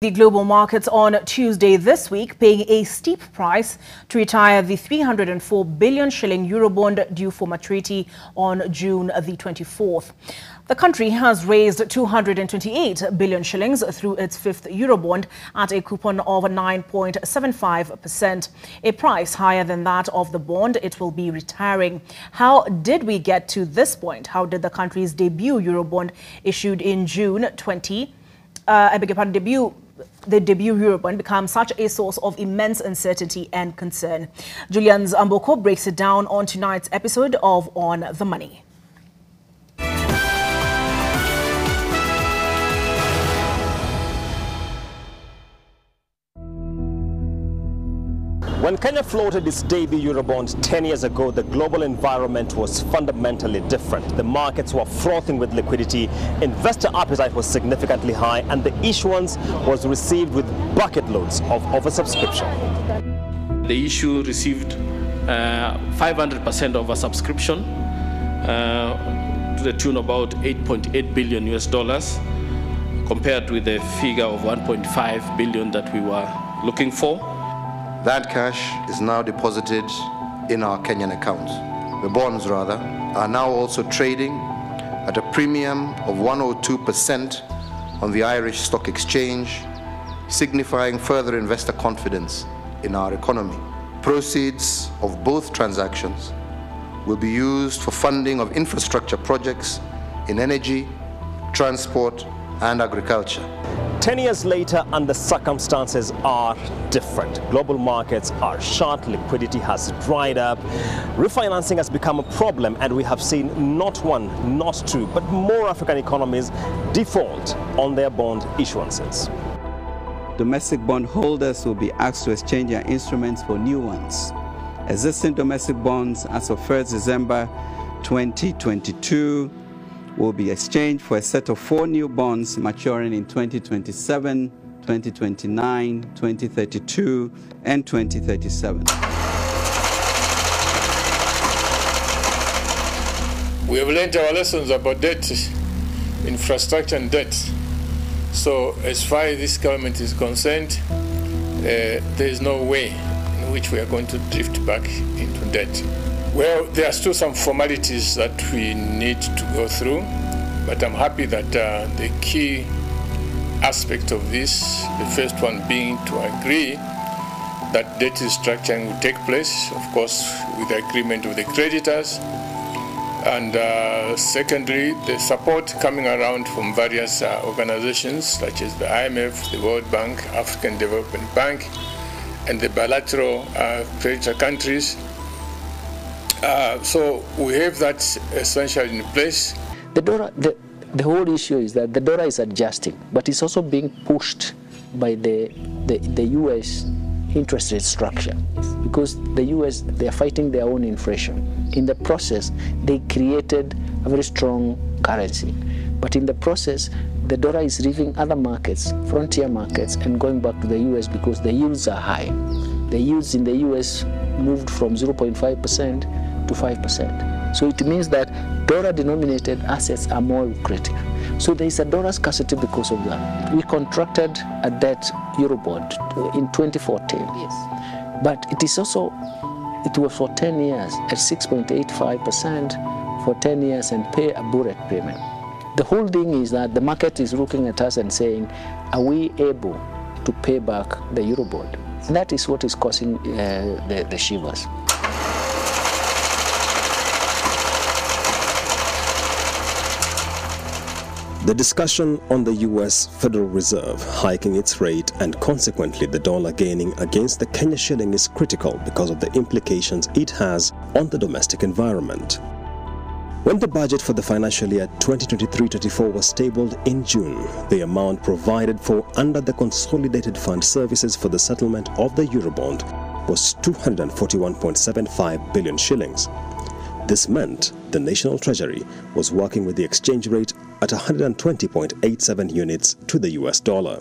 The global markets on Tuesday this week paying a steep price to retire the 304 billion shilling Eurobond due for maturity on June the 24th. The country has raised 228 billion shillings through its fifth Eurobond at a coupon of 9.75%, a price higher than that of the bond it will be retiring. How did we get to this point? How did the country's debut Eurobond issued in June the debut Eurobond become such a source of immense uncertainty and concern? Julian Amboko breaks it down on tonight's episode of On the Money. When Kenya floated its debut Eurobond 10 years ago, the global environment was fundamentally different. The markets were frothing with liquidity, investor appetite was significantly high, and the issuance was received with bucket loads of oversubscription. The issue received 500% oversubscription to the tune of about $8.8 billion US, compared with the figure of 1.5 billion that we were looking for. That cash is now deposited in our Kenyan accounts. The bonds, rather, are now also trading at a premium of 102% on the Irish Stock Exchange, signifying further investor confidence in our economy. Proceeds of both transactions will be used for funding of infrastructure projects in energy, transport, and agriculture. 10 years later, and the circumstances are different. Global markets are short, liquidity has dried up, refinancing has become a problem, and we have seen not one, not two, but more African economies default on their bond issuances. Domestic bond holders will be asked to exchange their instruments for new ones. Existing domestic bonds as of 1st December 2022 will be exchanged for a set of 4 new bonds maturing in 2027, 2029, 2032, and 2037. We have learned our lessons about debt, infrastructure and debt. So as far as this government is concerned, there is no way in which we are going to drift back into debt. Well, there are still some formalities that we need to go through, but I'm happy that the key aspect of this, the first one being to agree that debt restructuring will take place, of course, with the agreement of the creditors, and secondly, the support coming around from various organizations such as the IMF, the World Bank, African Development Bank, and the bilateral creditor countries. So we have that essentially in place. The whole issue is that the dollar is adjusting, but it's also being pushed by the U.S. interest rate structure, because the U.S., they are fighting their own inflation. In the process, they created a very strong currency, but in the process, the dollar is leaving other markets, frontier markets, and going back to the U.S. because the yields are high. The yields in the U.S. moved from 0.5% to 5%. So it means that dollar-denominated assets are more lucrative. So there is a dollar scarcity because of that. We contracted a debt Eurobond in 2014. Yes. But it was for 10 years at 6.85% for 10 years and pay a bullet payment. The whole thing is that the market is looking at us and saying, are we able to pay back the Eurobond? And that is what is causing the shivers. The discussion on the U.S. Federal Reserve hiking its rate and consequently the dollar gaining against the Kenya shilling is critical because of the implications it has on the domestic environment. When the budget for the financial year 2023-24 was tabled in June, the amount provided for under the Consolidated Fund Services for the settlement of the Eurobond was 241.75 billion shillings. This meant the National Treasury was working with the exchange rate at 120.87 units to the US dollar.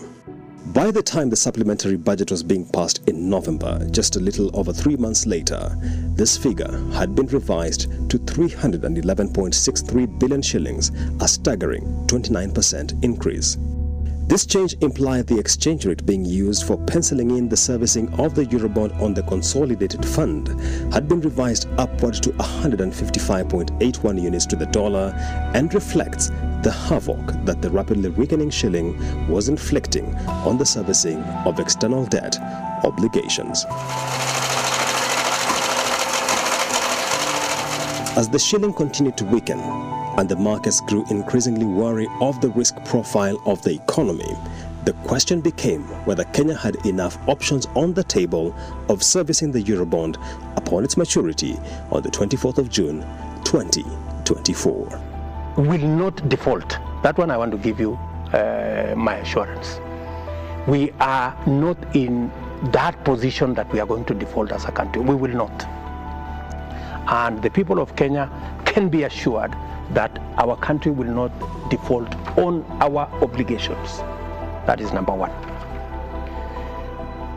By the time the supplementary budget was being passed in November, just a little over 3 months later, this figure had been revised to 311.63 billion shillings, a staggering 29% increase. This change implied the exchange rate being used for penciling in the servicing of the Eurobond on the consolidated fund had been revised upward to 155.81 units to the dollar and reflects the havoc that the rapidly weakening shilling was inflicting on the servicing of external debt obligations. As the shilling continued to weaken and the markets grew increasingly wary of the risk profile of the economy, the question became whether Kenya had enough options on the table of servicing the Eurobond upon its maturity on the 24th of June 2024. Will not default. That one I want to give you my assurance. We are not in that position that we are going to default as a country. We will not. And the people of Kenya can be assured that our country will not default on our obligations. That is number one.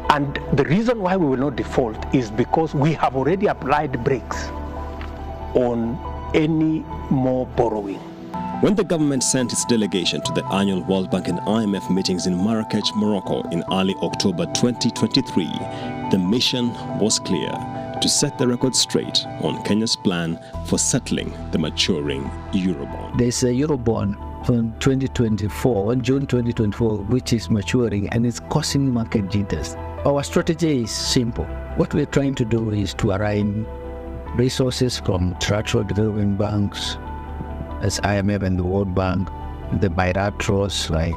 And the reason why we will not default is because we have already applied brakes on any more borrowing. When the government sent its delegation to the annual World Bank and IMF meetings in Marrakech, Morocco in early October 2023, the mission was clear: to set the record straight on Kenya's plan for settling the maturing Eurobond. There's a Eurobond from 2024, on June 2024, which is maturing and it's causing market jitters. Our strategy is simple. What we're trying to do is to align resources from trilateral development banks, as IMF and the World Bank, the bilaterals like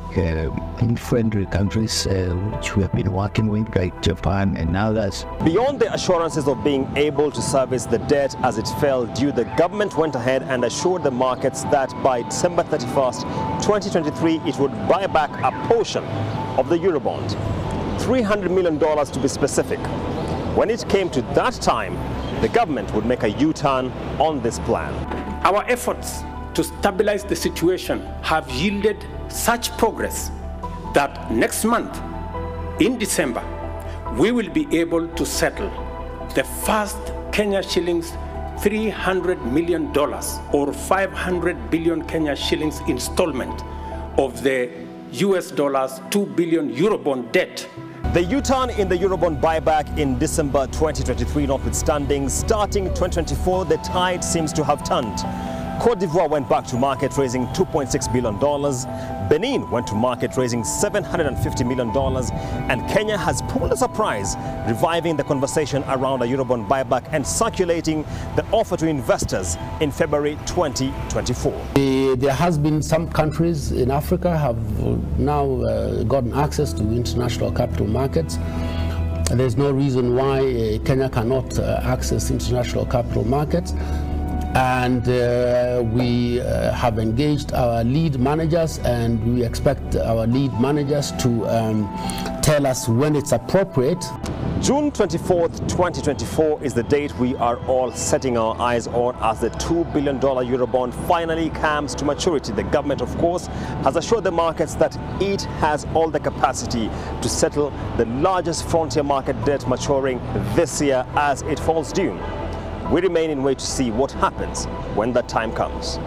friendly countries which we have been working with, like Japan and others. Beyond the assurances of being able to service the debt as it fell due, the government went ahead and assured the markets that by December 31st, 2023, it would buy back a portion of the Eurobond, $300 million to be specific. When it came to that time, the government would make a U-turn on this plan. Our efforts to stabilize the situation have yielded such progress that next month, in December, we will be able to settle the first Kenya shillings $300 million or 500 billion Kenya shillings installment of the US dollars 2 billion Eurobond debt. The U-turn in the Eurobond buyback in December 2023 notwithstanding, starting 2024, the tide seems to have turned. Cote d'Ivoire went back to market raising $2.6 billion, Benin went to market raising $750 million, and Kenya has pulled a surprise, reviving the conversation around a Eurobond buyback and circulating the offer to investors in February 2024. There has been some countries in Africa have now gotten access to international capital markets. There's no reason why Kenya cannot access international capital markets. And we have engaged our lead managers, and we expect our lead managers to tell us when it's appropriate. June 24th, 2024 is the date we are all setting our eyes on as the $2 billion Eurobond finally comes to maturity. The government, of course, has assured the markets that it has all the capacity to settle the largest frontier market debt maturing this year as it falls due. We remain in wait to see what happens when that time comes.